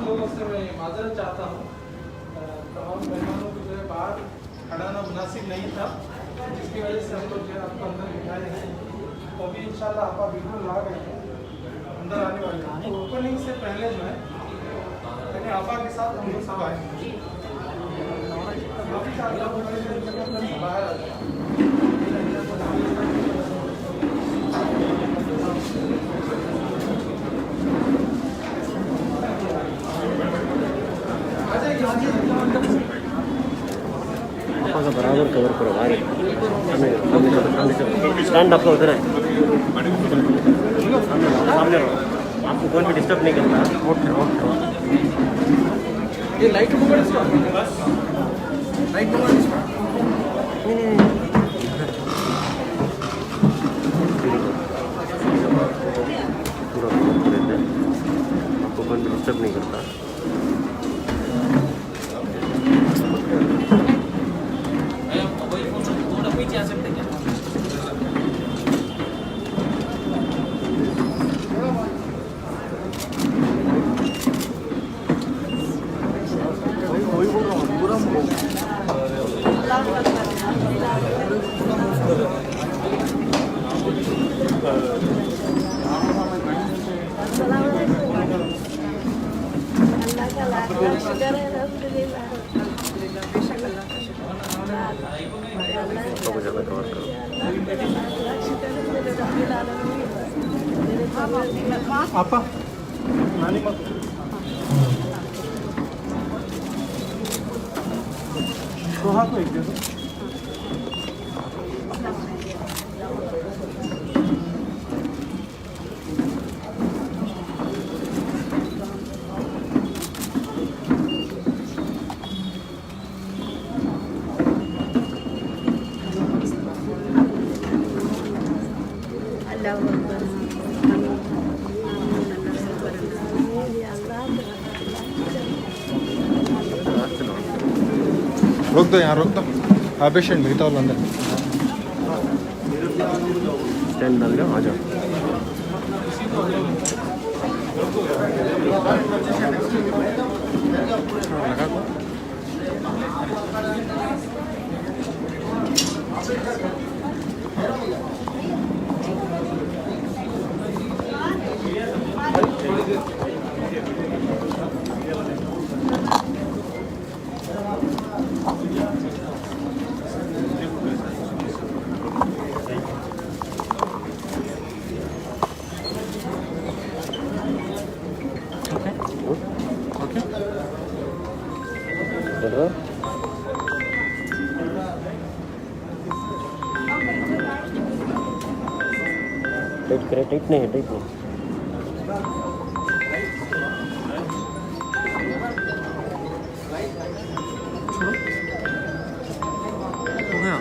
लोगों से मैं माजरत चाहता हूँ। तमाम मेहमानों को जो है बाहर खड़ाना मुनासिब नहीं था, जिसकी वजह से हम लोग जो है आपको अंदर बिठाए हैं। तो अभी इंशाल्लाह आपा बिल्कुल आ गए हैं, अंदर आने वाले हैं। तो ओपनिंग से पहले जो है यानी आपा के साथ हम लोग सब आए हैं। बाहर आ जाए। आपका का बराबर कवर करो भाई। स्टैंड आपका उधर है, सामने रहो, आपको कोई भी डिस्टर्ब नहीं करता। Okay okay. ये लाइट मोबाइल इसका बस लाइट मोबाइल इसका नहीं पूरा कवर कर देते हैं, आपको कोई भी डिस्टर्ब नहीं करता। आपको ज़्यादा कवर करो। आपा नानी मत सोहा को एक दे दो। रोक दो, यहाँ रोक दो। हाँ पेशेंट मिलता हो अंदर। स्टैंड डाल लो, आ जाओ। लगा को टाइट करे, टाइट नहीं है, टाइट नहीं। हो गया।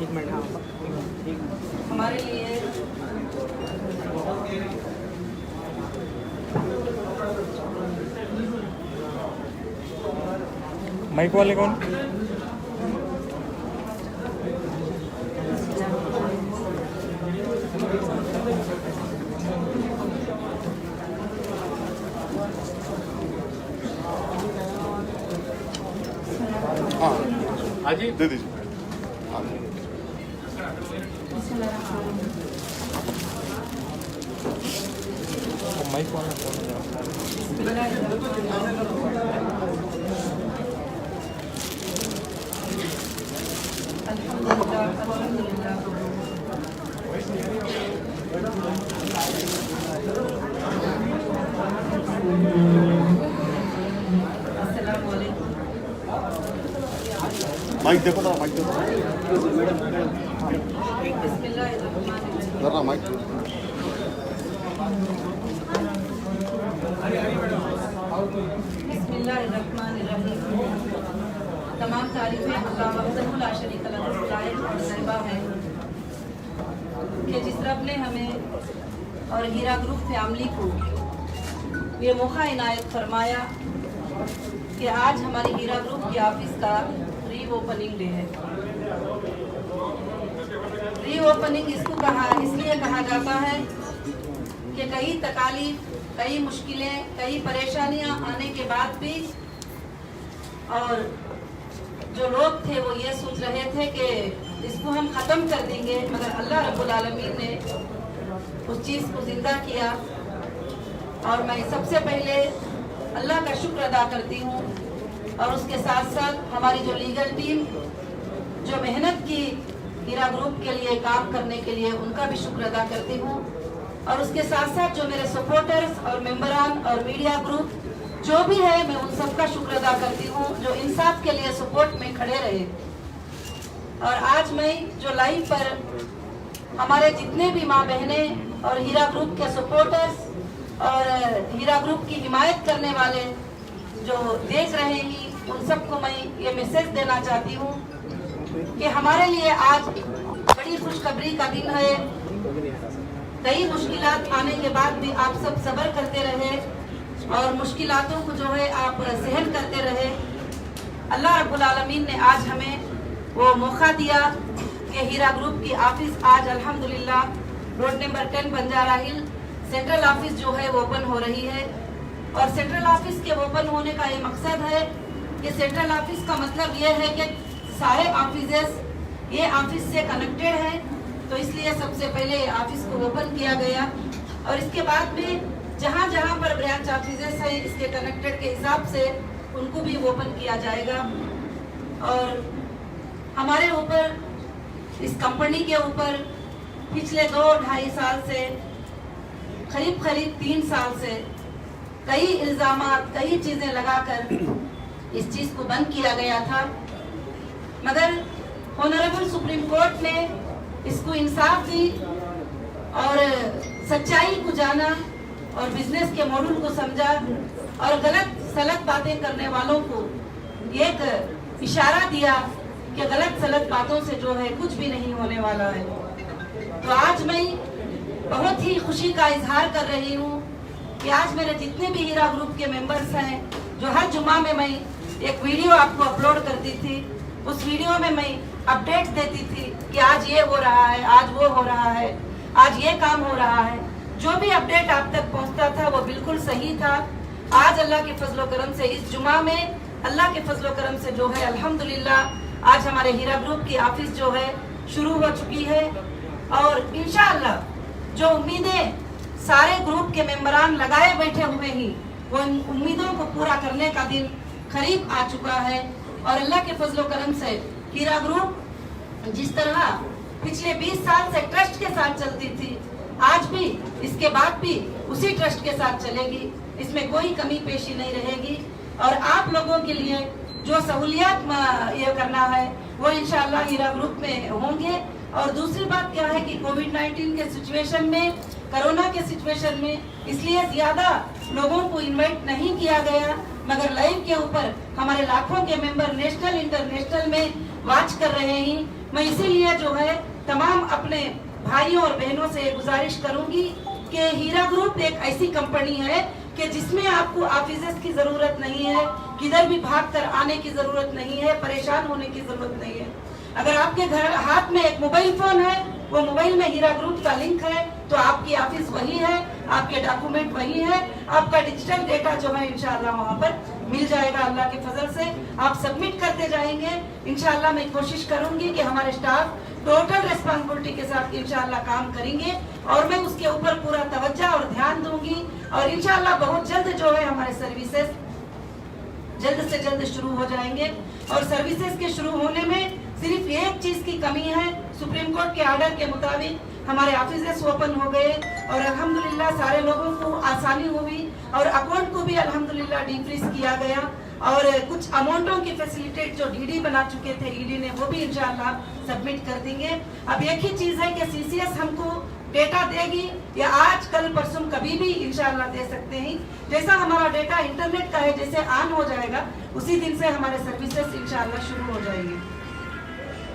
एक मिनट हाँ हमारे लिए माइक वाले कौन? दे दीजिए। माइक देखो ना, माइक देखो जरा, माइक तमाम तारीफें अल्लाह वहदहु ला शरीक लहू और तैयबा है कि जिस रब ने हमें और हीरा ग्रुप फैमिली को ये मौका इनायत फरमाया कि आज हमारी हीरा ग्रुप के ऑफिस का री ओपनिंग डे है। री ओपनिंग इसलिए कहा जाता है कि कई तकालीफ, कई मुश्किलें, कई परेशानियां आने के बाद भी और जो लोग थे वो ये सोच रहे थे कि इसको हम ख़त्म कर देंगे, मगर अल्लाह रब्बुल आलमीन ने उस चीज़ को ज़िंदा किया। और मैं सबसे पहले अल्लाह का शुक्र अदा करती हूँ और उसके साथ साथ हमारी जो लीगल टीम जो मेहनत की हीरा ग्रुप के लिए काम करने के लिए, उनका भी शुक्र अदा करती हूँ। और उसके साथ साथ जो मेरे सपोर्टर्स और मेंबरान और मीडिया ग्रुप जो भी है, मैं उन सबका शुक्र अदा करती हूँ जो इंसाफ के लिए सपोर्ट में खड़े रहे। और आज मैं जो लाइव पर हमारे जितने भी माँ बहनें और हीरा ग्रुप के सपोर्टर्स और हीरा ग्रुप की हिमायत करने वाले जो देख रहे हैं, उन सबको मैं ये मैसेज देना चाहती हूँ कि हमारे लिए आज बड़ी खुशखबरी का दिन है। कई मुश्किलात आने के बाद भी आप सब सब्र करते रहे और मुश्किलातों को जो है आप सहन करते रहे। अल्लाह रब्बुल आलमीन ने आज हमें वो मौका दिया कि हीरा ग्रुप की ऑफिस आज अल्हम्दुलिल्लाह रोड नंबर 10 बंजारा हिल सेंट्रल ऑफिस जो है वो ओपन हो रही है। और सेंट्रल ऑफिस के ओपन होने का ये मकसद है कि सेंट्रल ऑफिस का मतलब ये है कि सारे ऑफिसेस ये ऑफिस से कनेक्टेड हैं, तो इसलिए सबसे पहले ऑफिस को ओपन किया गया। और इसके बाद में जहाँ जहाँ पर ब्रांच ऑफिसेस हैं इसके कनेक्टेड के हिसाब से उनको भी ओपन किया जाएगा। और हमारे ऊपर, इस कंपनी के ऊपर पिछले 2-2.5 साल से, करीब 3 साल से कई इल्जामात, कई चीज़ें लगाकर इस चीज़ को बंद किया गया था, मगर ऑनरेबल सुप्रीम कोर्ट ने इसको इंसाफ दी और सच्चाई को जाना और बिजनेस के मॉडल को समझा और गलत सलत बातें करने वालों को एक इशारा दिया कि गलत सलत बातों से जो है कुछ भी नहीं होने वाला है। तो आज मैं बहुत ही खुशी का इजहार कर रही हूँ कि आज मेरे जितने भी हीरा ग्रुप के मेंबर्स हैं, जो हर जुमा में मैं एक वीडियो आपको अपलोड करती थी, उस वीडियो में मैं अपडेट देती थी कि आज ये हो रहा है, आज वो हो रहा है, आज ये काम हो रहा है। जो भी अपडेट आप तक पहुंचता था वो बिल्कुल सही था। आज अल्लाह के फजलो करम से इस जुमा में अल्लाह के फजलो करम से जो है अल्हम्दुलिल्लाह आज हमारे हीरा ग्रुप की ऑफिस जो है शुरू हो चुकी है। और इंशाअल्लाह जो उम्मीदें सारे ग्रुप के मेंबरान लगाए बैठे हुए ही, वो उम्मीदों को पूरा करने का दिन करीब आ चुका है। और अल्लाह के फजलो करम से हीरा ग्रुप जिस तरह पिछले 20 साल से ट्रस्ट के साथ चलती थी, आज भी इसके बाद भी उसी ट्रस्ट के साथ चलेगी, इसमें कोई कमी पेशी नहीं रहेगी। और आप लोगों के लिए जो सहूलियात ये करना है वो इंशाअल्लाह हीरा ग्रुप में होंगे। और दूसरी बात क्या है कि कोविड-19 के सिचुएशन में, कोरोना के सिचुएशन में इसलिए ज्यादा लोगों को इनवाइट नहीं किया गया, मगर लाइव के ऊपर हमारे लाखों के मेंबर नेशनल इंटरनेशनल में वाच कर रहे हैं। मैं इसीलिए जो है तमाम अपने भाइयों और बहनों से गुजारिश करूंगी कि हीरा ग्रुप एक ऐसी कंपनी है कि जिसमें आपको ऑफिसेस की जरूरत नहीं है, किधर भी भाग कर आने की जरूरत नहीं है, परेशान होने की जरूरत नहीं है। अगर आपके घर हाथ में एक मोबाइल फोन है, वो मोबाइल में हीरा ग्रुप का लिंक है, तो आपकी ऑफिस वही है, आपके डॉक्यूमेंट वही है, आपका डिजिटल डेटा जो है इंशाअल्लाह वहाँ पर मिल जाएगा अल्लाह के फजल से। आप सबमिट करते जाएंगे, इंशाल्लाह मैं कोशिश करूंगी कि हमारे स्टाफ टोटल रिस्पॉन्सिबिलिटी के साथ इंशाल्लाह काम करेंगे और मैं उसके ऊपर पूरा तवज्जो और ध्यान दूंगी और इंशाल्लाह बहुत जल्द जो है हमारे सर्विसेज जल्द से जल्द शुरू हो जाएंगे। और सर्विसेज के शुरू होने में सिर्फ एक चीज की कमी है, सुप्रीम कोर्ट के ऑर्डर के मुताबिक हमारे ऑफिसेस ओपन हो गए और अल्हम्दुलिल्लाह सारे लोगों को आसानी हुई और अकाउंट को भी अल्हम्दुलिल्लाह डिफ्रीज किया गया और कुछ अमाउंटों की फैसिलिटेट जो डीडी बना चुके थे ईडी ने वो भी इंशाल्लाह सबमिट कर देंगे। अब एक ही चीज है कि सीसीएस हमको डेटा देगी या आज कल परसों कभी भी इंशाल्लाह दे सकते हैं। जैसा हमारा डेटा इंटरनेट का है जैसे ऑन हो जाएगा उसी दिन से हमारे सर्विसेज इंशाल्लाह शुरू हो जाएंगे।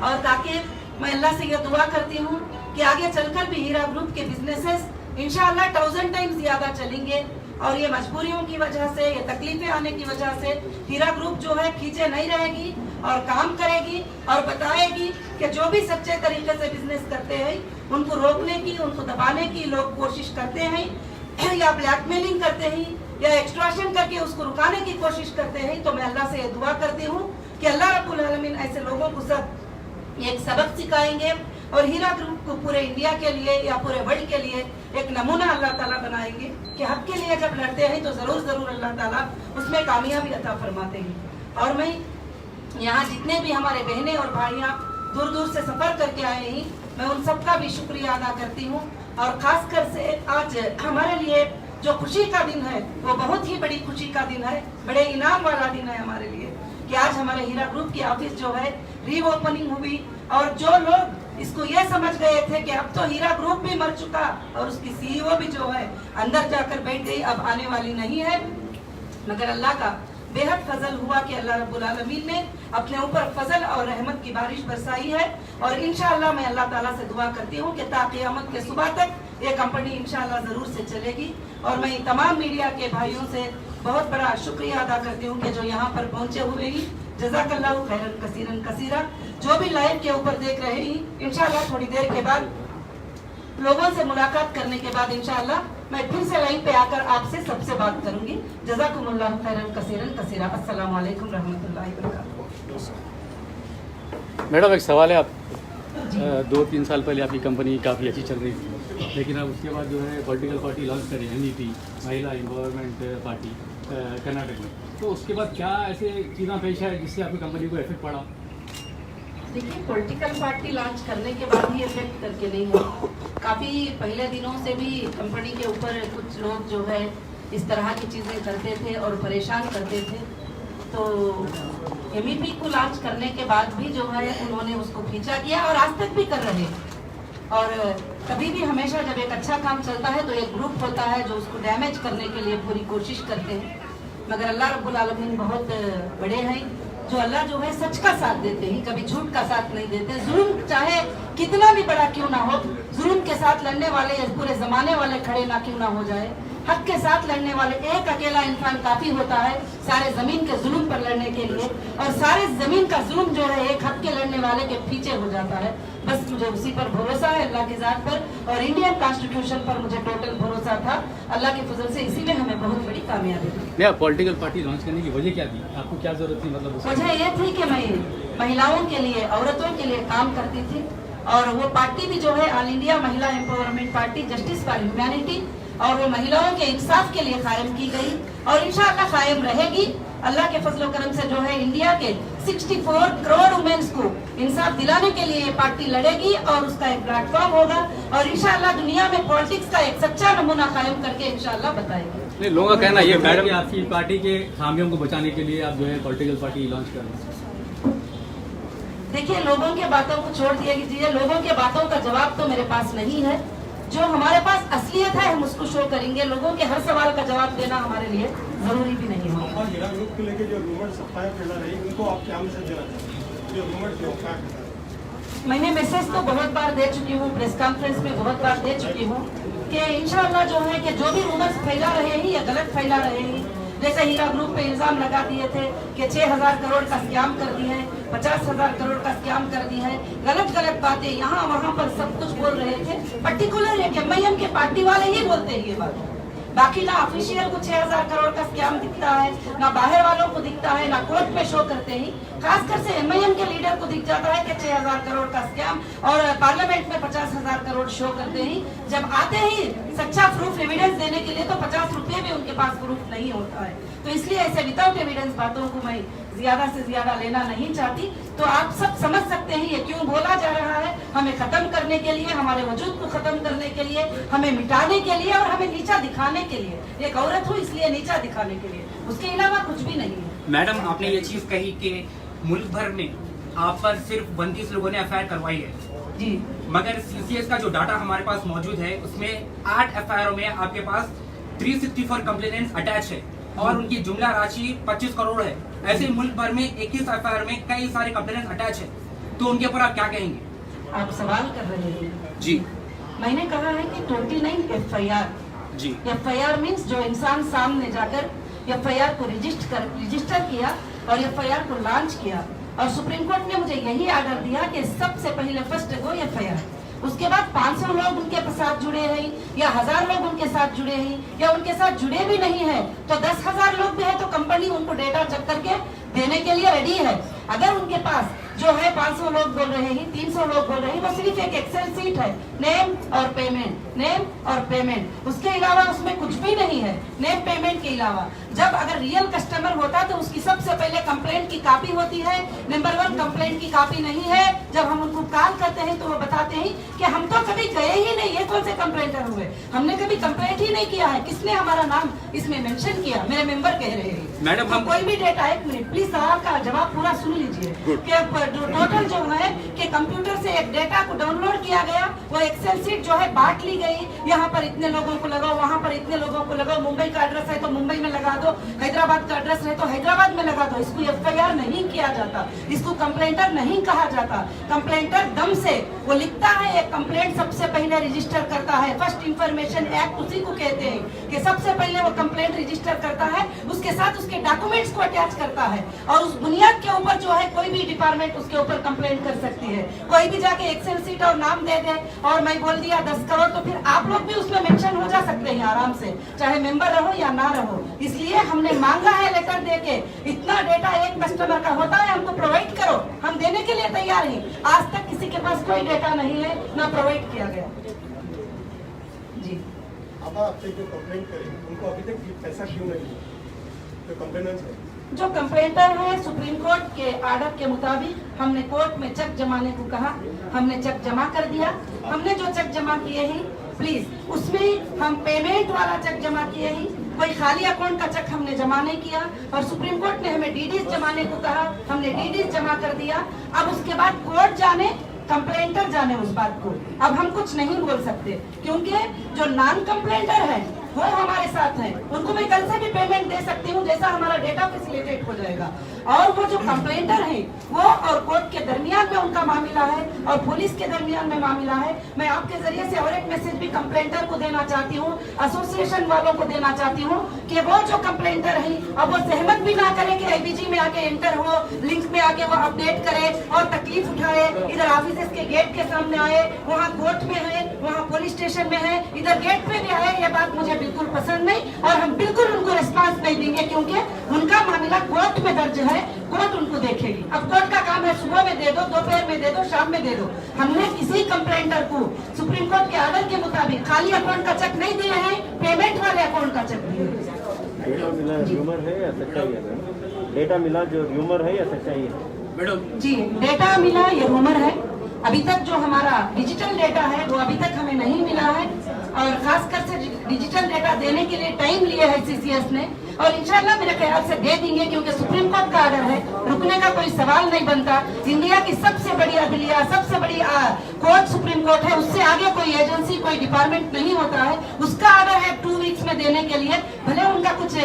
और ताकि मैं अल्लाह से यह दुआ करती हूँ कि आगे चलकर भी हीरा ग्रुप के बिजनेसेस इंशाल्लाह 1000 टाइम्स ज्यादा चलेंगे और ये मजबूरियों की वजह से, ये तकलीफें आने की वजह से हीरा ग्रुप जो है पीछे नहीं रहेगी और काम करेगी और बताएगी कि जो भी सच्चे तरीके से बिजनेस करते हैं उनको रोकने की, उनको दबाने की लोग कोशिश करते हैं या ब्लैकमेलिंग करते हैं या एक्सट्रैक्शन करके उसको रुकाने की कोशिश करते हैं। तो मैं अल्लाह से दुआ करती हूँ कि अल्लाह रब्बुल आलमीन ऐसे लोगों को सब एक सबक सिखाएंगे और हीरा ग्रुप को पूरे इंडिया के लिए या पूरे वर्ल्ड के लिए एक नमूना अल्लाह ताला बनाएंगे कि हक के लिए जब लड़ते हैं तो जरूर जरूर अल्लाह ताला उसमें कामयाबी अता फरमाते हैं। और मैं यहाँ जितने भी हमारे बहनें और भाइयाँ दूर दूर से सफर करके आए हैं मैं उन सबका भी शुक्रिया अदा करती हूँ और खासकर से आज हमारे लिए जो खुशी का दिन है वो बहुत ही बड़ी खुशी का दिन है, बड़े इनाम वाला दिन है हमारे लिए कि आज हमारे हीरा ग्रुप की ऑफिस जो है रीओपनिंग हुई और जो लोग इसको ये समझ गए थे कि अब तो हीरा ग्रुप भी मर चुका और उसकी सीईओ भी जो है अंदर जाकर बैठ गई, अब आने वाली नहीं है, मगर अल्लाह का बेहद फजल हुआ कि अल्लाह रब्बुल आलमीन ने अपने ऊपर फजल और रहमत की बारिश बरसाई है। और इंशाअल्लाह मैं अल्लाह ताला से दुआ करती हूँ कि ता क़यामत के सुबह तक ये कंपनी इंशाअल्लाह जरूर से चलेगी। और मैं तमाम मीडिया के भाइयों से बहुत बड़ा शुक्रिया अदा करती हूँ कि जो यहाँ पर पहुँचे हुए ही जज़ाकल्लाहु खैरन कसीरन कसीरा। जो भी लाइव के ऊपर देख रहे हैं इंशाअल्लाह थोड़ी देर के बाद लोगों से मुलाकात करने के बाद इंशाअल्लाह मैं फिर से लाइन पे आकर आपसे सबसे बात करूंगी। जज़ाकुमुल्लाहु खैरन कसीरन कसीरा। अस्सलाम वालेकुम रहमतुल्लाहि व बरकातुहू। मैडम एक सवाल है, आप 2-3 साल पहले आपकी कंपनी काफ़ी अच्छी चल रही थी लेकिन अब उसके बाद जो है पॉलिटिकल पार्टी लॉन्च करी MEP महिला एम्पावरमेंट पार्टी कर्नाटक में, तो उसके बाद क्या ऐसे चीज़ें पेश है जिससे आपकी कंपनी को इफेक्ट पड़ा? देखिए पॉलिटिकल पार्टी लॉन्च करने के बाद ही इफेक्ट करके नहीं है, काफ़ी पहले दिनों से भी कंपनी के ऊपर कुछ लोग जो है इस तरह की चीज़ें करते थे और परेशान करते थे। तो MEP को लॉन्च करने के बाद भी जो है उन्होंने उसको खींचा किया और आज तक भी कर रहे हैं। और कभी भी हमेशा जब एक अच्छा काम चलता है तो एक ग्रुप होता है जो उसको डैमेज करने के लिए पूरी कोशिश करते हैं, मगर अल्लाह रब्बुल आलमीन बहुत बड़े हैं जो अल्लाह जो है सच का साथ देते हैं, कभी झूठ का साथ नहीं देते। जुल्म चाहे कितना भी बड़ा क्यों ना हो, जुल्म के साथ लड़ने वाले पूरे जमाने वाले खड़े ना क्यों ना हो जाए, हक के साथ लड़ने वाले एक अकेला इंसान काफी होता है सारे जमीन के जुल्म पर लड़ने के लिए, और सारे जमीन का जुल्म जो है एक हक के लड़ने वाले के पीछे हो जाता है। बस मुझे उसी पर भरोसा है, अल्लाह की जात पर और इंडियन कॉन्स्टिट्यूशन पर मुझे टोटल भरोसा था। अल्लाह के फजल से इसी में हमें बहुत बड़ी कामयाबी थी। पॉलिटिकल पार्टी लॉन्च करने की वजह क्या थी, आपको क्या जरूरत थी? मतलब वजह यह थी कि मैं महिलाओं के लिए, औरतों के लिए काम करती थी और वो पार्टी भी जो है ऑल इंडिया महिला empowerment party justice for humanity, और वो महिलाओं के इंसाफ के लिए कायम की गई और इंशाअल्लाह कायम रहेगी। अल्लाह के फजल करम से जो है इंडिया के 64 करोड़ वुमेन्स को इंसाफ दिलाने के लिए ये पार्टी लड़ेगी और उसका एक प्लेटफॉर्म होगा और इंशाअल्लाह दुनिया में पॉलिटिक्स का एक सच्चा नमूना कायम करके इंशाअल्लाह बताएगी। लोगों का कहना ये मैडम आपकी पार्टी के खामियों को बचाने के लिए आप जो है पॉलिटिकल पार्टी लॉन्च कर रहे हैं। देखिए लोगों के बातों को छोड़ दीजिए, लोगों के बातों का जवाब तो मेरे पास नहीं है। जो हमारे पास असलियत है हम उसको शो करेंगे, लोगों के हर सवाल का जवाब देना हमारे लिए जरूरी भी नहीं होगा। और हीरा ग्रुप को लेके जो रूमर्स अफवाहें फैला रही उनको आप क्या मैसेज देना चाहते हैं? जो रूमर्स जो मैंने मैसेज तो बहुत बार दे चुकी हूँ, प्रेस कॉन्फ्रेंस में बहुत बार दे चुकी हूँ कि इंशाअल्लाह जो है कि जो भी रूमर्स फैला रहे हैं या गलत फैला रहे हैं, जैसे हीरा ग्रुप पे इल्जाम लगा दिए थे कि 6000 करोड़ का स्कैम कर दी है, 50,000 करोड़ का स्कैम कर दी है, गलत गलत बातें यहाँ वहाँ पर सब कुछ बोल रहे थे। पर्टिकुलर एक MIM के पार्टी वाले ही बोलते हैं ये बात, बाकी ना ऑफिशियल को 6000 करोड़ का स्कैम दिखता है, ना बाहर वालों को दिखता है, ना कोर्ट में शो करते ही। खासकर से MIM के लीडर को दिख जाता है कि 6000 करोड़ का स्कैम, और पार्लियामेंट में 50,000 करोड़ शो करते ही। जब आते ही सच्चा प्रूफ एविडेंस देने के लिए तो 50 रुपये भी उनके पास प्रूफ नहीं होता है। तो इसलिए ऐसे विदाउट एविडेंस बातों को मैं ज्यादा से ज्यादा लेना नहीं चाहती। तो आप सब समझ सकते हैं ये क्यों बोला जा रहा है। हमें खत्म करने के लिए, हमारे वजूद को खत्म करने के लिए, हमें मिटाने के लिए, और हमें नीचा दिखाने के लिए। एक औरत हूँ इसलिए नीचा दिखाने के लिए, उसके अलावा कुछ भी नहीं है। मैडम, आपने ये चीज कही कि मुल्क भर में आप पर सिर्फ 32 लोगों ने FIR करवाई है जी, मगर CCS का जो डाटा हमारे पास मौजूद है उसमें 8 FIR में आपके पास 364 कंप्लेनेंट्स अटैच है और उनकी जुमला राशि 25 करोड़ है। ऐसे मुल्क भर में 21 FIR में कई सारे कंप्लेनेंट्स अटैच है, तो उनके ऊपर आप क्या कहेंगे? आप सवाल कर रहे हैं जी। मैंने कहा है कि 29 FIR जी। FIR मीन्स जो इंसान सामने जाकर FIR को रजिस्टर किया और FIR को लॉन्च किया, और सुप्रीम कोर्ट ने मुझे यही आर्डर दिया कि सबसे पहले फर्स्ट गो FIR, उसके बाद 500 लोग उनके साथ जुड़े हैं या 1000 लोग उनके साथ जुड़े हैं या उनके साथ जुड़े भी नहीं है तो 10,000 लोग भी है तो कंपनी उनको डेटा चेक करके देने के लिए रेडी है। अगर उनके पास जो है 500 लोग बोल रहे हैं, 300 लोग बोल रहे हैं, वो सिर्फ एक एक्सेल सीट है, नेम और पेमेंट, नेम और पेमेंट, उसके अलावा उसमें कुछ भी नहीं है। नेम पेमेंट के अलावा जब अगर रियल कस्टमर होता तो उसकी सबसे पहले कंप्लेंट की कॉपी होती है। नंबर 1 कंप्लेंट की कॉपी नहीं है। जब हम उनको कॉल करते हैं तो वो बताते हैं कि हम तो कभी गए ही नहीं, ये कौन से कंप्लेंटर हुए, हमने कभी कंप्लेंट ही नहीं किया है, किसने हमारा नाम इसमें मेंशन किया, मेरे मेंबर कह रहे हैं। मैडम, हम कोई भी डेटा, एक मिनट प्लीज, सवाल का जवाब पूरा सुन लीजिए कि टोटल जो है कि कंप्यूटर से एक डेटा को डाउनलोड किया गया, वो एक्सेल शीट जो है बांट ली गई, यहाँ पर इतने लोगों को लगाओ, वहाँ पर इतने लोगों को लगाओ, मुंबई का एड्रेस है तो मुंबई में लगा दो, हैदराबाद का एड्रेस है तो हैदराबाद में लगा दो। इसको FIR नहीं किया जाता, इसको कंप्लेंटर नहीं कहा जाता। कंप्लेंटर दम से वो लिखता है, एक कंप्लेंट सबसे पहले रजिस्टर करता है, फर्स्ट इंफॉर्मेशन एक्ट उसी को कहते हैं कि सबसे पहले वो कंप्लेंट रजिस्टर करता है, उसके साथ उसके डॉक्यूमेंट्स को अटैच करता है, और उस बुनियाद के ऊपर जो है कोई भी डिपार्टमेंट उसके ऊपर कंप्लेंट कर सकती है। कोई भी जाके एक्सेल सीट और नाम दे दे और मैं बोल दिया 10 करोड़, तो फिर आप लोग भी उसमें मेंशन हो जा सकते हैं आराम से, चाहे मेंबर रहो या ना रहो। इसलिए हमने मांगा है लेटर देके, इतना डेटा एक कस्टमर का होता है, हमको प्रोवाइड करो, हम देने के लिए तैयार हैं। आज तक किसी के पास कोई डेटा नहीं है, ना प्रोवाइड किया गया। जी, अब आपसे जो कंप्लेंट करें उनको अभी तक पैसा क्यों नहीं है? जो कंप्लेनेंट्स है, जो कंप्लेंटर है, सुप्रीम कोर्ट के आर्डर के मुताबिक हमने कोर्ट में चेक जमाने को कहा, हमने चेक जमा कर दिया। हमने जो चेक जमा किए हैं प्लीज उसमें हम पेमेंट वाला चेक जमा किए हैं, कोई खाली अकाउंट का चेक हमने जमा नहीं किया। और सुप्रीम कोर्ट ने हमें DDs जमाने को कहा, हमने DDs जमा कर दिया। अब उसके बाद कोर्ट जाने, कंप्लेंटर जाने उस बात को, अब हम कुछ नहीं बोल सकते क्योंकि जो नॉन कंप्लेंटर है वो हमारे साथ हैं, उनको मैं कल से भी पेमेंट दे सकती हूँ जैसा हमारा डेटा फैसिलिटेट हो जाएगा। और वो जो कंप्लेंटर है वो और कोर्ट के दरमियान में उनका मामला है और पुलिस के दरमियान में मामला है। मैं आपके जरिए से और एक मैसेज भी कंप्लेंटर को देना चाहती हूँ, एसोसिएशन वालों को देना चाहती हूँ कि वो जो कंप्लेंटर है अब वो सहमत भी ना करे कि IBG में आके एंटर हो, लिंक में आके वो अपडेट करे और तकलीफ उठाए, इधर ऑफिस के गेट के सामने आए, वहाँ कोर्ट में है, वहाँ पुलिस स्टेशन में है, इधर गेट पे भी आए। ये बात मुझे बिल्कुल पसंद नहीं और हम बिल्कुल उनको रिस्पांस नहीं देंगे क्योंकि उनका मामला कोर्ट में दर्ज है, कोर्ट उनको देखेगी। अब कोर्ट का काम है सुबह में दे दो, दोपहर में दे दो, शाम में दे दो। हमने किसी कंप्लेंटर को सुप्रीम कोर्ट के आर्डर के मुताबिक खाली अकाउंट का चेक नहीं दिए हैं, पेमेंट वाले अकाउंट का चेक दिए। डेटा मिला र्यूमर है या सच्चाई है? डेटा मिला जो र्यूमर है या सच्चाई है? मैडम जी, डेटा मिला ये रूमर है। अभी तक जो हमारा डिजिटल डेटा है वो अभी तक हमें नहीं मिला है और खासकर से डिजिटल डेटा देने के लिए टाइम लिया है CCS ने और इंशाल्लाह मेरे ख्याल से दे देंगे क्योंकि सुप्रीम कोर्ट का ऑर्डर है, रुकने का कोई सवाल नहीं बनता। इंडिया की सबसे बड़ी अदलिया, सबसे बड़ी कोर्ट सुप्रीम कोर्ट है, उससे आगे कोई एजेंसी, कोई डिपार्टमेंट नहीं होता है। उसका ऑर्डर है 2 वीक्स में देने के लिए, भले उनका कुछ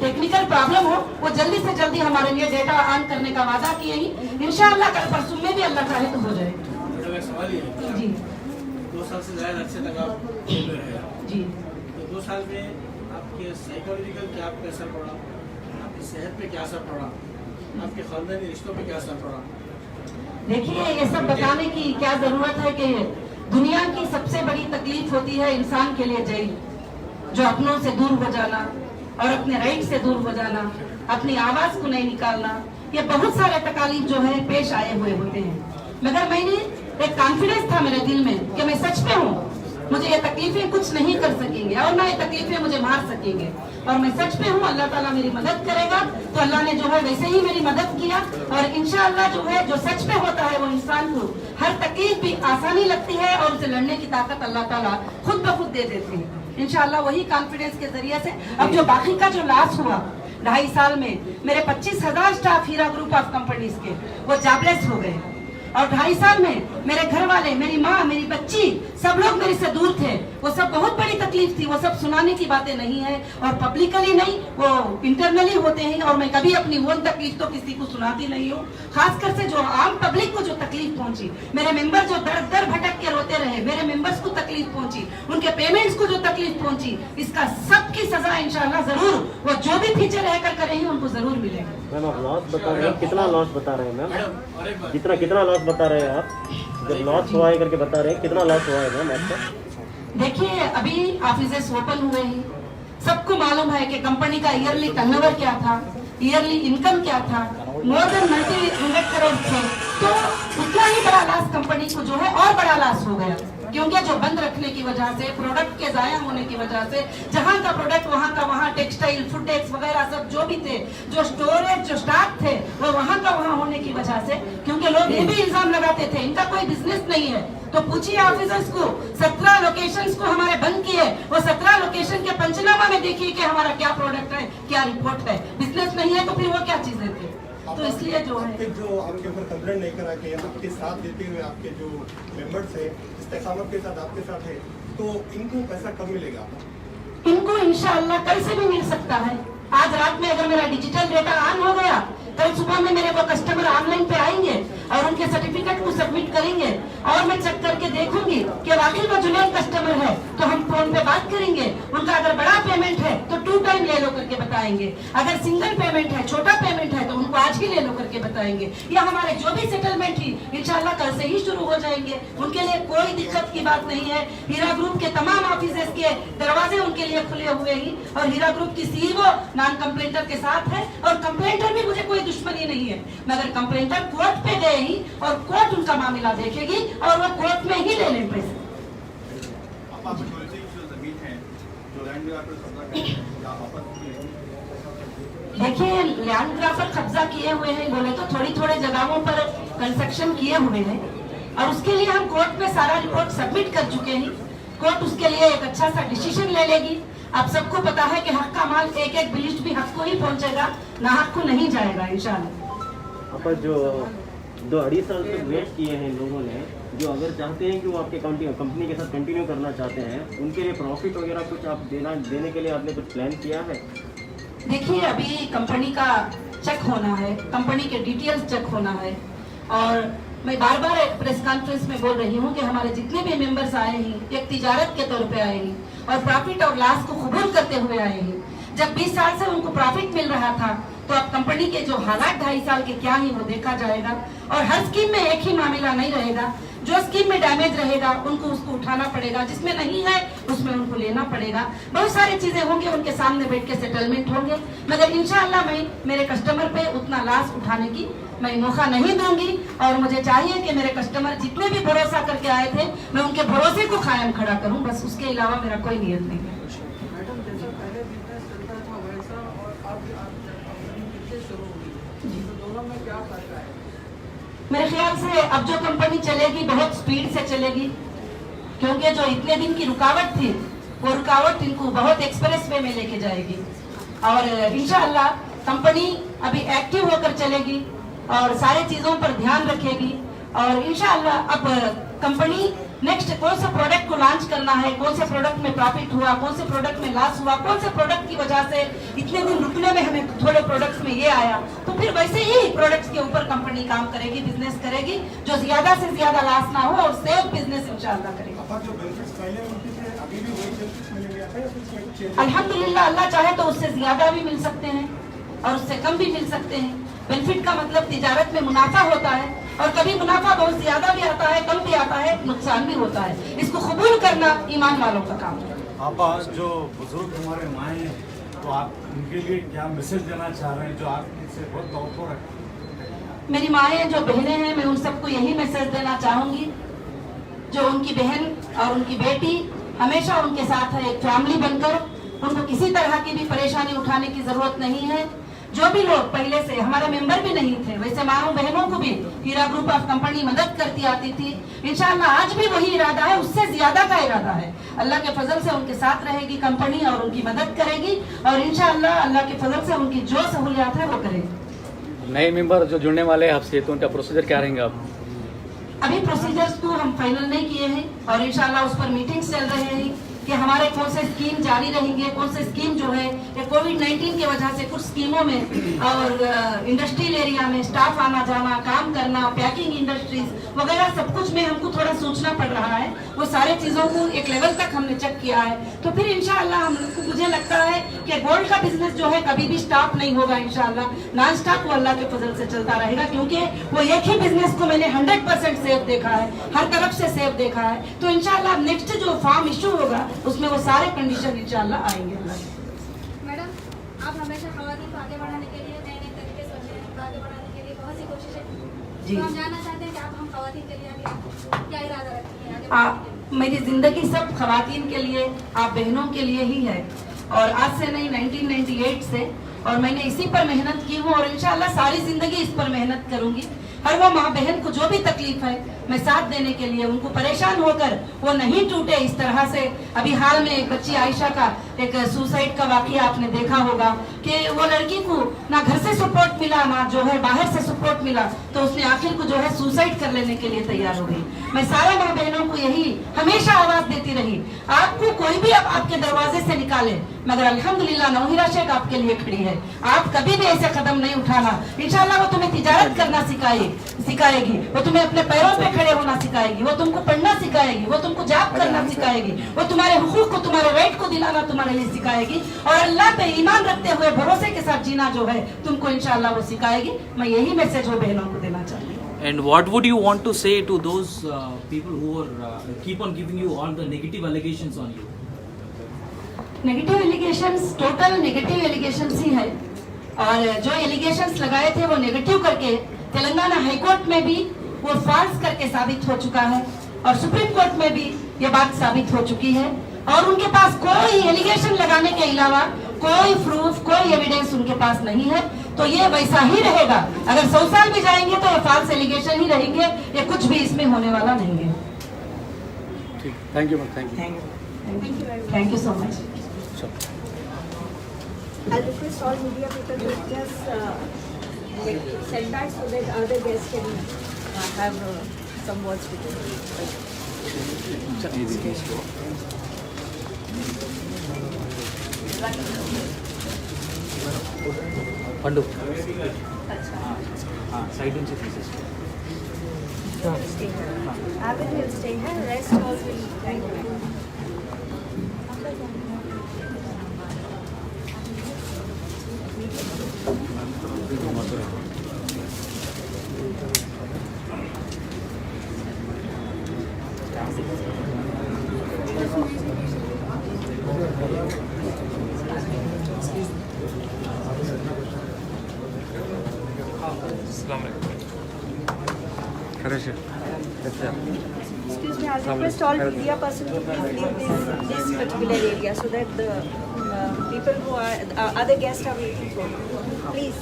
टेक्निकल प्रॉब्लम हो, वो जल्दी से जल्दी हमारे लिए डेटा ऑन करने का वादा किए ही। इंशाल्लाह कल परसों में भी अल्लाह चाहे तो हो जाए। जी 2 साल से ज़्यादा अच्छे तक आप जी, तो 2 साल में आपके साइकोलॉजिकल क्या आप असर पड़ा, आपकी सेहत पे क्या असर पड़ा, आपके खानदानी रिश्तों पे क्या असर पड़ा? देखिए ये सब बताने की क्या जरूरत है कि दुनिया की सबसे बड़ी तकलीफ होती है इंसान के लिए जेल। जो अपनों से दूर हो जाना और अपने राइट से दूर हो जाना, अपनी आवाज को नहीं निकालना, ये बहुत सारे तकालीफ जो है पेश आए हुए होते हैं। मगर मैंने एक कॉन्फिडेंस था मेरे दिल में कि मैं सच में हूँ, मुझे ये तकलीफें कुछ नहीं कर सकेंगे और ना ये तकलीफें मुझे मार सकेंगे, और मैं सच में हूँ, अल्लाह ताला मेरी मदद करेगा। तो अल्लाह ने जो है वैसे ही मेरी मदद किया, और इंशाअल्लाह जो है जो सच में होता है वो इंसान को हर तकलीफ भी आसानी लगती है और उसे लड़ने की ताकत अल्लाह ताला खुद ब खुद दे देते हैं। इंशाअल्लाह वही कॉन्फिडेंस के जरिए से अब जो बाकी का जो लॉस हुआ 2.5 साल में, मेरे 25,000 staff Hira group of companies के वो जॉबलेस हो गए, और 2.5 साल में मेरे घर वाले, मेरी माँ, मेरी बच्ची, सब लोग मेरे से दूर थे। वो सब बहुत बड़ी तकलीफ थी, वो सब सुनाने की बातें नहीं है, और पब्लिकली नहीं, वो इंटरनली होते हैं, और मैं कभी अपनी वो तकलीफ तो किसी को सुनाती नहीं हूँ। खासकर से जो आम पब्लिक को जो तकलीफ पहुंची, मेरे मेंबर जो दर दर भटक के रोते रहे, मेरे मेंबर्स को तकलीफ पहुंची, उनके पेमेंट्स को जो तकलीफ पहुंची, इसका सबकी सजा इंशाल्लाह जरूर वो जो भी पीछे रहकर करेंगे उनको जरूर मिलेगा। मैम आप लॉस बता रहे हैं, कितना लॉस बता रहे हैं मैम? कितना लॉस बता रहे हैं आप? जब लॉस हुआ है करके बता रहे हैं, कितना लॉस हुआ है मैम आपका? देखिए, अभी ऑफिसेस ओपन हुए हैं, सबको मालूम है कि कंपनी का ईयरली टर्नओवर क्या था, ईयरली इनकम क्या था, मोर देन $100 करोड़ थे। तो उतना ही बड़ा लॉस कंपनी को जो है और बड़ा लॉस हो गया, क्योंकि जो बंद रखने की वजह से, प्रोडक्ट के जाया होने की वजह से, जहां का प्रोडक्ट वहां का वहां, टेक्सटाइल, फूड टैक्स वगैरह सब जो भी थे, जो स्टोरेज, जो स्टॉक थे, वो वहां का वहां होने की वजह से, क्योंकि लोग ये भी इल्जाम लगाते थे इनका कोई बिजनेस नहीं है। तो पूछिए ऑफिसर्स को, 17 लोकेशंस को हमारे बंद किए, वो 17 लोकेशन के पंचनामा में देखिए कि हमारा क्या प्रोडक्ट है, क्या रिपोर्ट है। बिजनेस नहीं है तो फिर वो क्या चीजें थे? तो इसलिए जो है जो आपके ऊपर कंप्लेंट नहीं करा के आपके साथ देते हुए आपके जो मेंबर्स है, इस्तेकामत के साथ आपके साथ है, तो इनको पैसा कब मिलेगा? इनको इंशाअल्लाह कल से भी मिल सकता है। आज रात में अगर मेरा डिजिटल डेटा ऑन हो गया, कल सुबह में मेरे वो कस्टमर ऑनलाइन पे आएंगे और उनके सर्टिफिकेट को सबमिट करेंगे, और मैं चेक करके देखूंगी कि वाकई वो जुनियर कस्टमर है, तो हम फोन पे बात करेंगे। उनका अगर बड़ा पेमेंट है तो 2 टाइम ले लो करके बताएंगे, अगर सिंगल पेमेंट है, छोटा पेमेंट है, तो उनको आज ही ले लो करके बताएंगे। या हमारे जो भी सेटलमेंट ही इंशाल्लाह कल से ही शुरू हो जाएंगे, उनके लिए कोई दिक्कत की बात नहीं है। हीरा ग्रुप के तमाम ऑफिसेस के दरवाजे उनके लिए खुले हुए ही, और हीरा ग्रुप की सीईओ नॉन कंप्लेंटर के साथ है, और कंप्लेंटर भी मुझे कोई दुश्मनी नहीं है, मगर कंप्लेंटर कोर्ट पे गए ही और कोर्ट उनका मामला देखेगी और वो कोर्ट में ही ले लें पैसे। देखिए, लैंड ग्राफर कब्जा किए हुए हैं, बोले तो थोड़ी जगहों पर कंस्ट्रक्शन किए हुए हैं, और उसके लिए हम कोर्ट में सारा रिपोर्ट सबमिट कर चुके हैं। कोर्ट उसके लिए एक अच्छा सा डिसीजन ले लेगी। आप सबको पता है कि हक का माल एक बिलिस्ट भी हक को ही पहुंचेगा, ना हक को नहीं जाएगा इंशाल्लाह। पर जो 2.5 साल तक वेट किए हैं लोगों ने, जो अगर चाहते हैं कि वो आपके कंपनी के साथ कंटिन्यू करना चाहते हैं, उनके लिए प्रॉफिट वगैरह कुछ आप देने के लिए आपने कुछ प्लान किया है? देखिए, अभी कंपनी का चेक होना है, कंपनी के डिटेल्स चेक होना है, और मैं बार बार प्रेस कॉन्फ्रेंस में बोल रही हूँ कि हमारे जितने भी मेंबर्स आए हैं एक तिजारत के तौर पे आए हैं, और प्रॉफिट और लॉस को कबूल करते हुए आए हैं। जब 20 साल से उनको प्रॉफिट मिल रहा था, तो अब कंपनी के जो हालात 2.5 साल के क्या ही वो देखा जाएगा, और हर स्कीम में एक ही मामला नहीं रहेगा। जो स्कीम में डैमेज रहेगा उनको उसको उठाना पड़ेगा, जिसमें नहीं है उसमें उनको लेना पड़ेगा। बहुत सारी चीजें होंगी, उनके सामने बैठ के सेटलमेंट होंगे, मगर इंशाअल्लाह मैं मेरे कस्टमर पे उतना लॉस उठाने की मैं मौका नहीं दूंगी, और मुझे चाहिए कि मेरे कस्टमर जितने भी भरोसा करके आए थे, मैं उनके भरोसे को कायम खड़ा करूं, बस उसके अलावा मेरा कोई नियत नहीं है। मैडम, जैसे पहले बिजनेस चलता था वैसा और अब बिजनेस शुरू हुई, तो दोनों में क्या फर्क है? मेरे ख्याल से अब जो कंपनी चलेगी बहुत स्पीड से चलेगी, क्योंकि जो इतने दिन की रुकावट थी वो रुकावट इनको बहुत एक्सप्रेस वे में लेके जाएगी, और इंशाअल्लाह कंपनी अभी एक्टिव होकर चलेगी और सारे चीजों पर ध्यान रखेगी, और इंशाअल्लाह अब कंपनी नेक्स्ट कौन सा प्रोडक्ट को लॉन्च करना है, कौन से प्रोडक्ट में प्रॉफिट हुआ, कौन से प्रोडक्ट में लॉस हुआ, कौन से प्रोडक्ट की वजह से इतने दिन रुकने में हमें थोड़े प्रोडक्ट्स में ये आया, तो फिर वैसे ही प्रोडक्ट्स के ऊपर कंपनी काम करेगी, बिजनेस करेगी, जो ज्यादा से ज्यादा लॉस ना हो और सेफ बिजनेस इंशाअल्लाह करेगी। जो बेनिफिट्स पहले मिलते थे अभी भी वही बेनिफिट्स मिलेंगे या फिर उसमें कुछ चेंज? अल्हम्दुलिल्लाह, अल्लाह चाहे तो उससे ज्यादा भी मिल सकते हैं और उससे कम भी मिल सकते हैं। बेनिफिट का मतलब तिजारत में मुनाफा होता है, और कभी मुनाफा बहुत ज्यादा भी आता है, कम भी आता है, नुकसान भी होता है। इसको कबूल करना ईमान वालों का काम है। आपा जो बुजुर्ग हमारे माएँ हैं तो आप उनके लिए क्या मैसेज देना चाह रहे हैं जो आपसे बहुत डाउटफुल है? मेरी माएँ जो बहनें हैं, मैं उन सबको यही मैसेज देना चाहूंगी, जो उनकी बहन और उनकी बेटी हमेशा उनके साथ है, एक फैमिली बनकर, उनको किसी तरह की भी परेशानी उठाने की जरूरत नहीं है। जो भी लोग पहले से हमारे मेंबर भी नहीं थे, वैसे माओ बहनों को भी हीरा ग्रुप ऑफ कंपनी मदद करती आती थी। इंशाल्लाह आज भी वही इरादा है, उससे ज्यादा का इरादा है। अल्लाह के फजल से उनके साथ रहेगी कंपनी और उनकी मदद करेगी, और इंशाल्लाह अल्लाह के फजल से उनकी जो सहूलियात है वो करेगी। नए मेंबर जो जुड़ने वाले हैं आपसे, तो उनका प्रोसीजर क्या रहेंगे? आप अभी प्रोसीजर्स को हम फाइनल नहीं किए हैं और इंशाल्लाह उस पर मीटिंग्स चल रहे हैं कि हमारे कौन से स्कीम जारी रहेंगे, कौन से स्कीम जो है ये कोविड-19 की वजह से कुछ स्कीमों में और इंडस्ट्रियल एरिया में स्टाफ आना जाना, काम करना, पैकिंग इंडस्ट्रीज वगैरह सब कुछ में हमको थोड़ा सोचना पड़ रहा है। वो सारे चीजों को एक लेवल तक हमने चेक किया है, तो फिर इंशाल्लाह हमको मुझे लगता है कि गोल्ड का बिजनेस जो है कभी भी स्टॉप नहीं होगा। इंशाल्लाह नॉन स्टॉप वो अल्लाह के फजल से चलता रहेगा, क्योंकि वो एक ही बिजनेस को मैंने 100% सेफ देखा है, हर तरफ से सेफ देखा है। तो इंशाल्लाह नेक्स्ट जो फार्म इशू होगा उसमें वो सारे कंडीशन इंशाल्लाह आएंगे। मैडम, आप हमेशा खवातीन को आगे बढ़ाने के लिए नए नए तरीके से आगे बढ़ाने के लिए बहुत सी कोशिशें की। तो हम जानना चाहते हैं कि आप हम खवातीन के लिए आगे क्या इरादा रखती हैं? मेरी जिंदगी सब खवातीन के लिए, आप बहनों के लिए ही है, और आज से नहीं 1998 से, और मैंने इसी पर मेहनत की हूँ और इंशाल्लाह सारी जिंदगी इस पर मेहनत करूंगी। हर वो माँ बहन को जो भी तकलीफ है मैं साथ देने के लिए, उनको परेशान होकर वो नहीं टूटे इस तरह से। अभी हाल में एक बच्ची आयशा का एक सुसाइड का वाकया आपने देखा होगा कि वो लड़की को ना घर से सपोर्ट मिला, ना जो है बाहर से सपोर्ट मिला, तो उसने आखिर को जो है सुसाइड कर लेने के लिए तैयार हो गई। मैं सारे माँ बहनों को यही हमेशा आवाज देती रही, आपको कोई भी अब आपके दरवाजे से निकाले, मगर अल्हम्दुलिल्लाह नौहिरा शेख आपके लिए खड़ी है। आप कभी भी ऐसे कदम नहीं उठाना। इंशाल्लाह वो तुम्हें तिजारत करना सिखाएगी, वो तुम्हें अपने पैरों पे खड़े होना सिखाएगी, वो तुमको पढ़ना सिखाएगी, वो तुमको जॉब करना सिखाएगी, वो तुम्हारे हुकूक को, तुम्हारे राइट को दिलाना तुम्हारे लिए सिखाएगी, और अल्लाह पे ईमान रखते हुए भरोसे के साथ जीना जो है तुमको इंशाल्लाह वो सिखाएगी। मैं यही मैसेज वो बहनों को देना चाहती हूँ। And what would you want to say to those people who are keep on giving you all the negative allegations on you? Negative allegations, total negative allegations ही है, और जो एलिगेशंस लगाए थे वो नेगेटिव करके तेलंगाना हाई कोर्ट में भी वो फॉल्स करके साबित हो चुका है, और सुप्रीम कोर्ट में भी ये बात साबित हो चुकी है, और उनके पास कोई एलिगेशन लगाने के अलावा कोई प्रूफ, कोई एविडेंस उनके पास नहीं है। तो ये वैसा ही रहेगा, अगर 100 साल भी जाएंगे तो ये फॉल्स एलिगेशन ही रहेंगे, ये कुछ भी इसमें होने वाला नहीं है। Thank you ma'am, thank you so much. I'll request all media people to just send back so that other guests can have some words with Pandu side से please. Abid will stay here, rest all will thank you. Excuse me, I'll request all media persons to please leave this particular area so that the people who are other guests are waiting for. Please.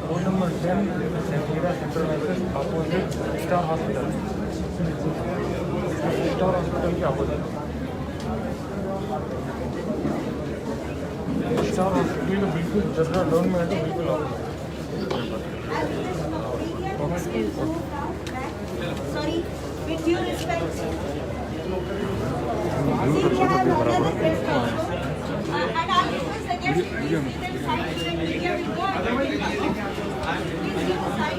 Phone number 10, St. Central Office, opposite Star Hospital. Star Hospital के opposite. Sir hospital बिल्कुल जर्रा down में है तो बिल्कुल Sorry, with due respect. See, we have another press conference. And I'll request the guests to please sit inside so that media will go ahead. Please sit inside.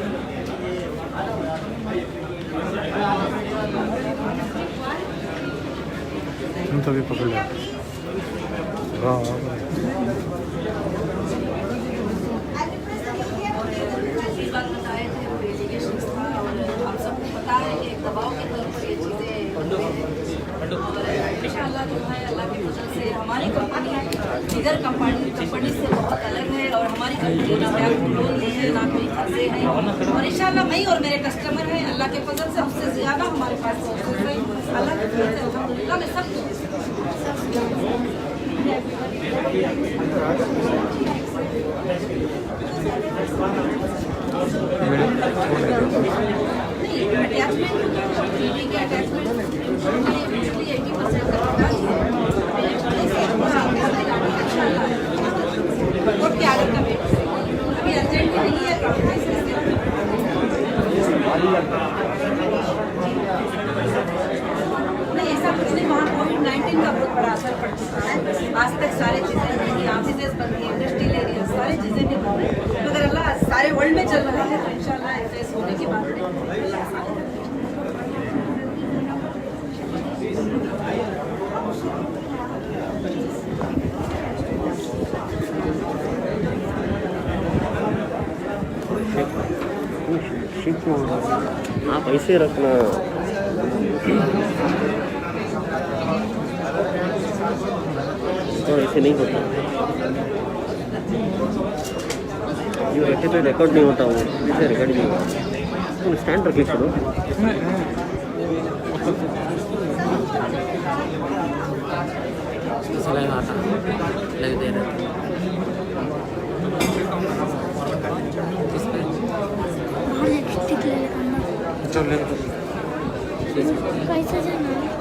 तुम तभी पकड़ लिया हाँ पिछली बार बताए थे वो डेलीगेशन था और आप सबको पता है कि एक दबाव के तौर पर ये चीज़ें इंशाल्लाह जो है अल्लाह की फजल से हमारी कंपनी दीगर कंपनी से बहुत अलग है और हमारी कंपनी ना बैंक लोन ली है ना कोई खर्चे हैं और इंशाल्लाह मैं और मेरे कस्टमर हैं अल्लाह के फजल से हमसे ज़्यादा हमारे पास सोर्सेज हैं अल्लाह के फजल से अल्हम्दुलिल्लाह मैं सब नहीं ऐसा कुछ नहीं वहाँ कोविड-19 का बहुत बड़ा असर पड़ चुका है आज तक सारी चीज़ें नहीं ऑफिसेज बंद हैं इंडस्ट्रियल एरिया सारी चीज़ें भी बंद हैं मगर अल्लाह सारे वर्ल्ड में चल रहा है तो इंशाल्लाह फेस होने की बात है आप ऐसे रखना तो ऐसे नहीं होता ये रखे तो रिकॉर्ड नहीं होता वो इसे रिकॉर्ड नहीं होता तुम स्टैंड रखे छोड़ो लग दे रहा चल कैसे जाना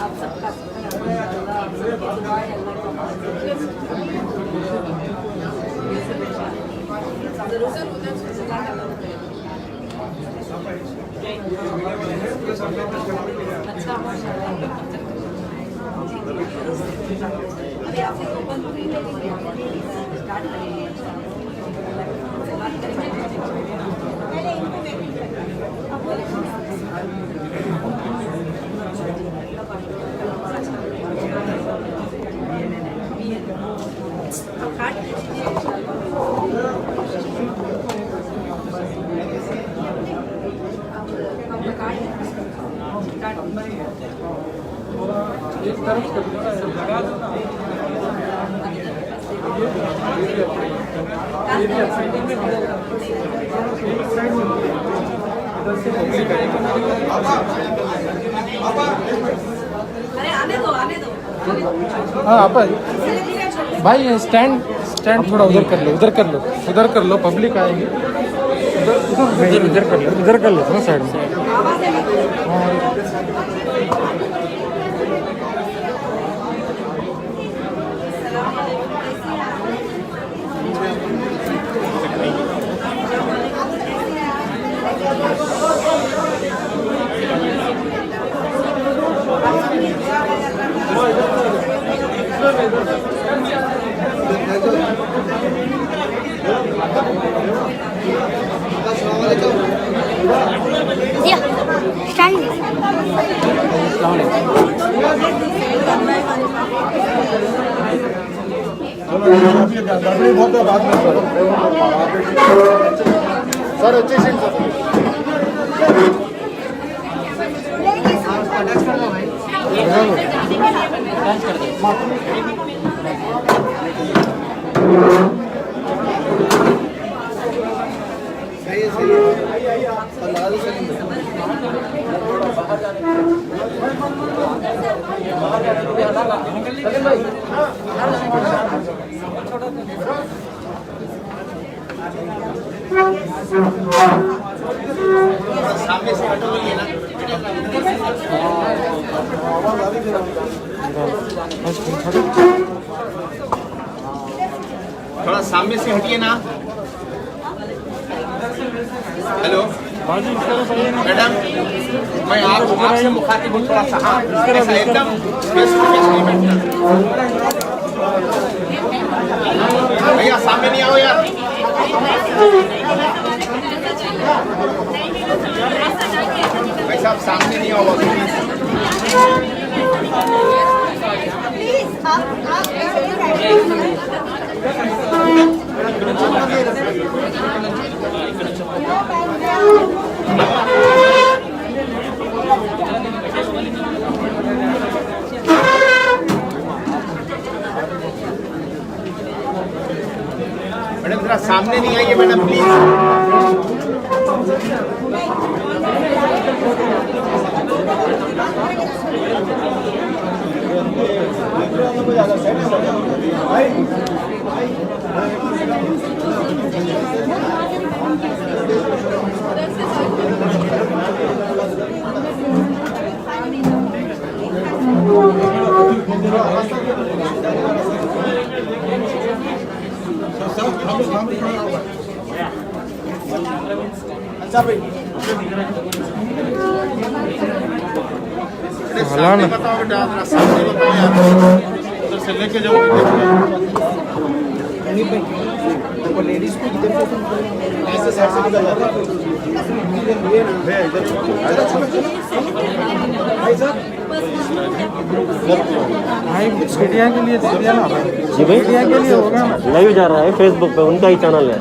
आप सबका अच्छा अभी आपसे ओपन स्टार्ट करेंगे बात करेंगे पहले इनको वेटिंग अब बोले काट दीजिए एक तरफ से लगा दो ना अरे आने दो हाँ आप भाई स्टैंड थोड़ा उधर कर लो पब्लिक आएंगे इधर कर लो ना साइड में सर अच्छे से सामने से हटोगे ना। थोड़ा सामने से हटिए ना। हेलो मैडम, मैं आपसे मुखातिब हूँ, थोड़ा सा हाँ ऐसा एकदम फेस टू फेस नहीं बैठना। भैया सामने नहीं आओ यार। भाई साहब सामने नहीं आओ प्लीज। मैडम जरा सामने नहीं आइए मैडम प्लीज। अच्छा भाई सामने बताओ बेटा, जरा सामने बताओ यार, उधर से लेके जाओ। लेडीज को ऐसे साइड से निकल जाता है। भाई मीडिया के लिए दे दिया ना। जी भाई मीडिया के लिए होगा ना। लाइव जा रहा है फेसबुक पे, उनका ही चैनल है।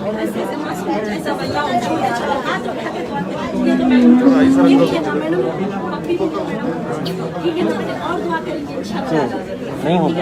नहीं होता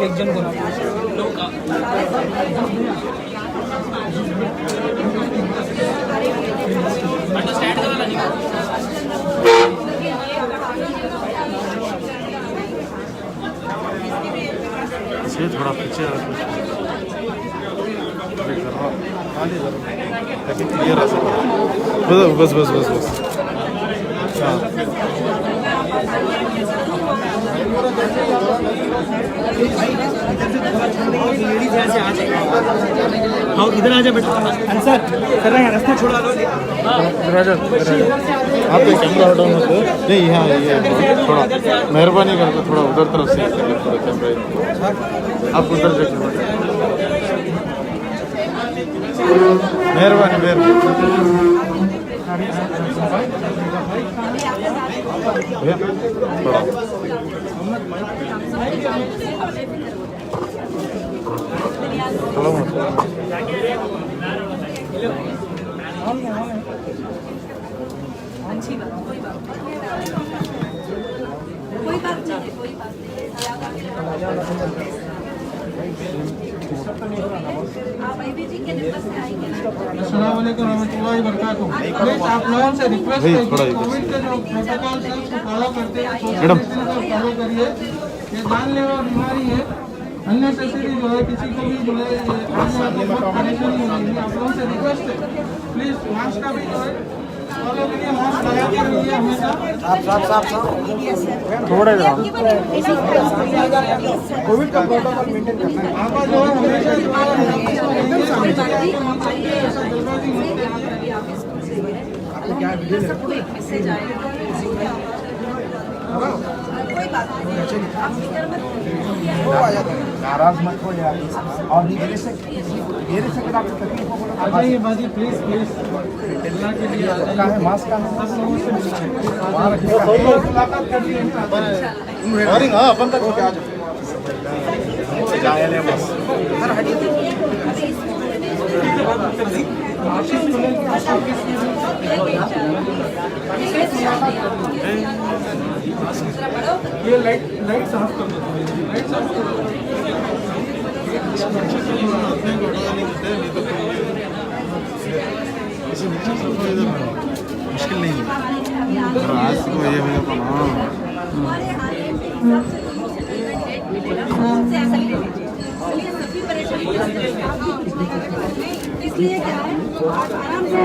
एक जन को थोड़ा पीछे क्लियर आ सकता। बस बस बस बस हाँ इधर आ जा बेटा। आंसर कर रहे हैं, रास्ता छोड़ा लो। आप तो कैमरा डाउन होते नहीं। यहाँ ये थोड़ा मेहरबानी करके थोड़ा उधर तरफ से थोड़ा कैमरा आप उधर देखिए। मेहरबानी मेहरबानी थोड़ा थोड़ा मत अच्छी बात, कोई बात नहीं, कोई बात नहीं। आप आईबी जी के नंबर से आएंगे ना। अस्सलाम वालेकुम रहमतुल्लाहि व बरकातुहू। प्लीज आप लोगों से रिक्वेस्ट है कि कोविड के जो प्रोटोकॉल है उसको फॉलो करते हैं, मैडम फॉलो करिए। ये जानलेवा बीमारी है, अननेसेसरी जो है किसी को भी जो है आने में बहुत परेशानी होगी। आप लोगों से रिक्वेस्ट है प्लीज मास्क का भी जो है फॉलो करिए, मास्क लगा के रहिए हमेशा। थोड़ा कोविड का प्रोटोकॉल मेंटेन करना है। आप जो है हमेशा जो है क्या सबको एक मैसेज आएगा। कोई बात नहीं, आप फिक्र मत करिए। नाराज मत हो यार। और मेरे से अगर आपको तकलीफ हो आ जाइए बाजी, प्लीज प्लीज मिलना के लिए आ जाइए। का है मास्क का है सब लोगों से मिलना है। वहाँ रखिएगा। मुलाकात कर लिए हैं। मॉर्निंग हाँ अपन तक होके आ जाओ। जाए बस ये लाइट साफ कर दो, लाइट साफ कर दो। मुश्किल नहीं है आज को ये होगा तो इसलिए क्या है आराम से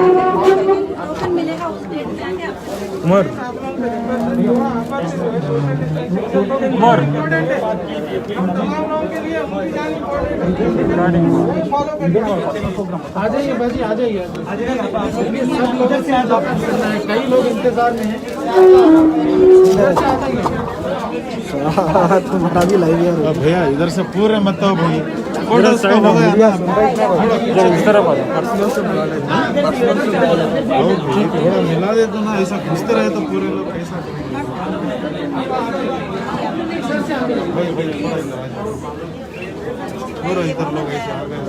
टोकन मिलेगा उस डेट पे आके आप उमर आ जाइए बाजी, आ जाइए। सब लोगों से वापस करना है, कई लोग इंतजार में हैं। तुम्हारा भी लाइव है भैया। इधर से पूरे मत हो भाई, फोटो इस तरफ आ जाओ। पर्सनल से बुला ले, पर्सनल से बुला ले। थोड़ा मिला दे तो ना, ऐसा घुसते रहे तो पूरे लोग ऐसा भाई थोड़ा इधर आ जाओ। पूरा इधर लोग ऐसे आ गए।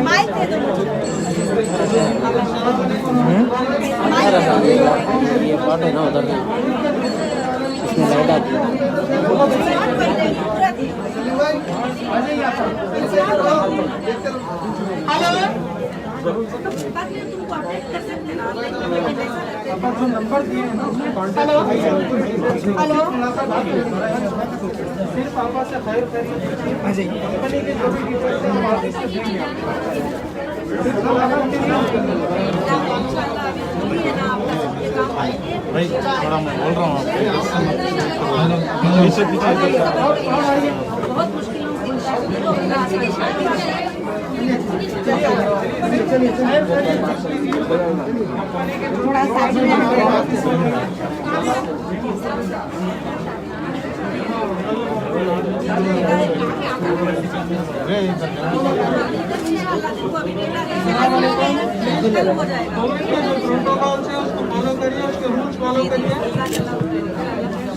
माइक दे दो ये पार्ट है ना उधर इसमें लाइट आती है। तुमको अपडेट कर सकते हैं ना ऑनलाइन जो नंबर दिए हैं ना उसमें कॉन्टैक्ट फिर पापा से खैर कंपनी के जो भी डिटेल्स हैं हम ऑफिस से देंगे आपको। फिर मुलाकात के लिए भाई थोड़ा मैं बोल रहा हूँ आपको। बहुत मुश्किलों थोड़ा सा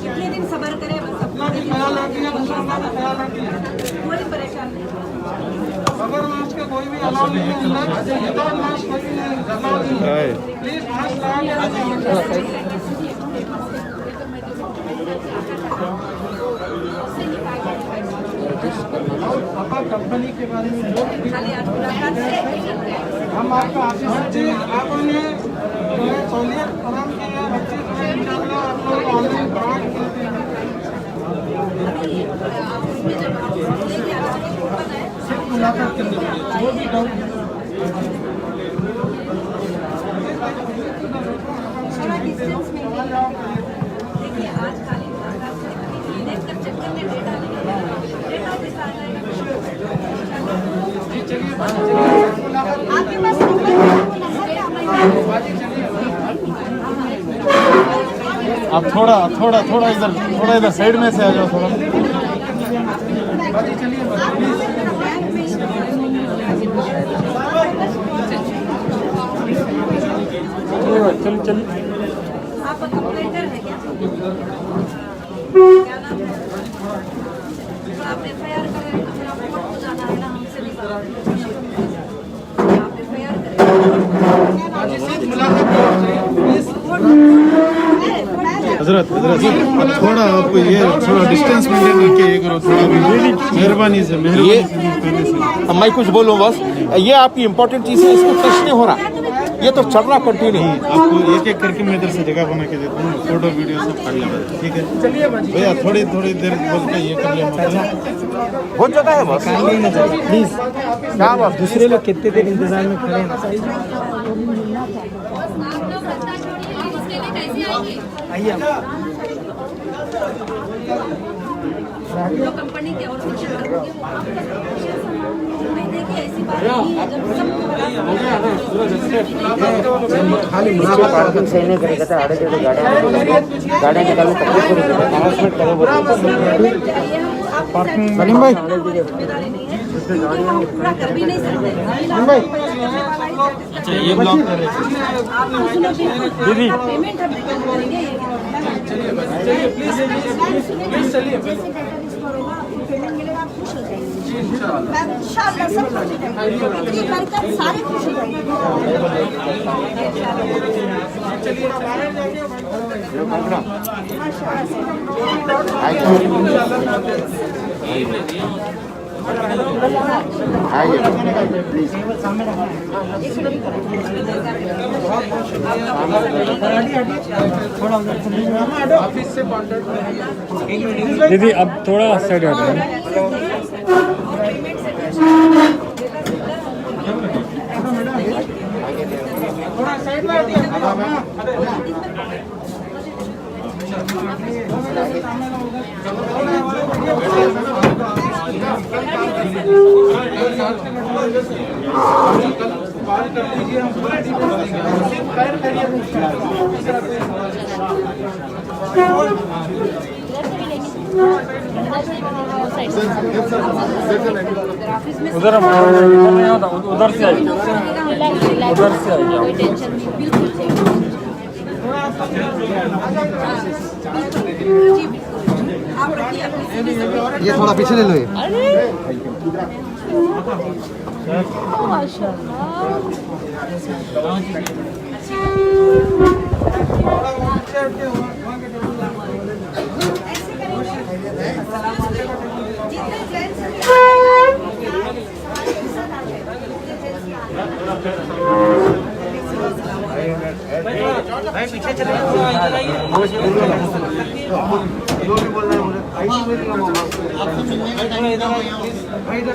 कितने दिन सब्र करें, बस अपना भी ख्याल रखिए, कोई परेशान नहीं। अगर मास्क का कोई भी अलाउ नहीं है अंदर, विदाउट मास्क कोई भी अलाउ नहीं है। प्लीज मास्क लगा के पापा कंपनी के बारे में जो भी हम आपका ऑफिस से आपने सहूलियत फराम की है, हर चीज़ में इंशाल्लाह आप लोग ऑनलाइन प्रोवाइड करते हैं। सिर्फ मुलाकात करने के लिए जो भी डाउट थोड़ा डिस्टेंस में देखिए आज खाली देखकर चक्कर में डेटा नहीं डेटा ऑफिस आ जाएगा। आपके पास आप थोड़ा इधर साइड में से आ जाओ थोड़ा। चल आप कंप्लेंटर है क्या? क्या नाम है? आप FIR करें तो फिर आपको कोर्ट को जाना है ना, हमसे नहीं बात। आप FIR करें। हजरत थोड़ा आप ये थोड़ा डिस्टेंस मेंटेन करके ये करो थोड़ा भी, मेहरबानी से मैं कुछ बोलूँ बस, ये आपकी इम्पोर्टेंट चीज़ है, इसको टच नहीं हो रहा, ये तो चल रहा कंटिन्यू। आपको एक एक करके मैं इधर से जगह बना के देता हूँ, फोटो वीडियो सब कर लेना, ठीक है भैया। थोड़ी देर बोल के ये कर लेना, बहुत जगह है बस। प्लीज क्या बात, दूसरे लोग कितने देर इंतजार में खड़े हैं। आइए जो कंपनी के और महीने देखिए ऐसी बात नहीं है, जब सबको खाली पार्किंग सही नहीं करेगा तो आड़े टेढ़े गाड़ियाँ निकालने तकलीफ होगी, हरासमेंट करो पार्किंग सलीम भाई जिम्मेदारी नहीं है, क्योंकि हम पूरा कर भी नहीं सकते। अच्छा ये ब्लॉक कर रहे आप सुनो दीदी, पेमेंट हम रिटर्न करेंगे। प्लीज चलिए। पेमेंट मिलेगा, आप खुश हो जाएंगे इंशाल्लाह, सब खुश हो जाएंगे, ये करकर सारे खुश हो जाएंगे। ऑफिस से कॉन्टेक्ट दीदी अब थोड़ा साइड हट रहे हैं। थोड़ा साइड में हटिए। कॉल कर लीजिए, हम पूरा डिटेल्स देंगे। सिर्फ पैर करिए, दूसरा कोई उधर उधर से आइए, उधर से आइए। ये थोड़ा पीछे ले लो। भाई पीछे चले जाओ, जो भी बोल रहे हैं मुझे भाई इधर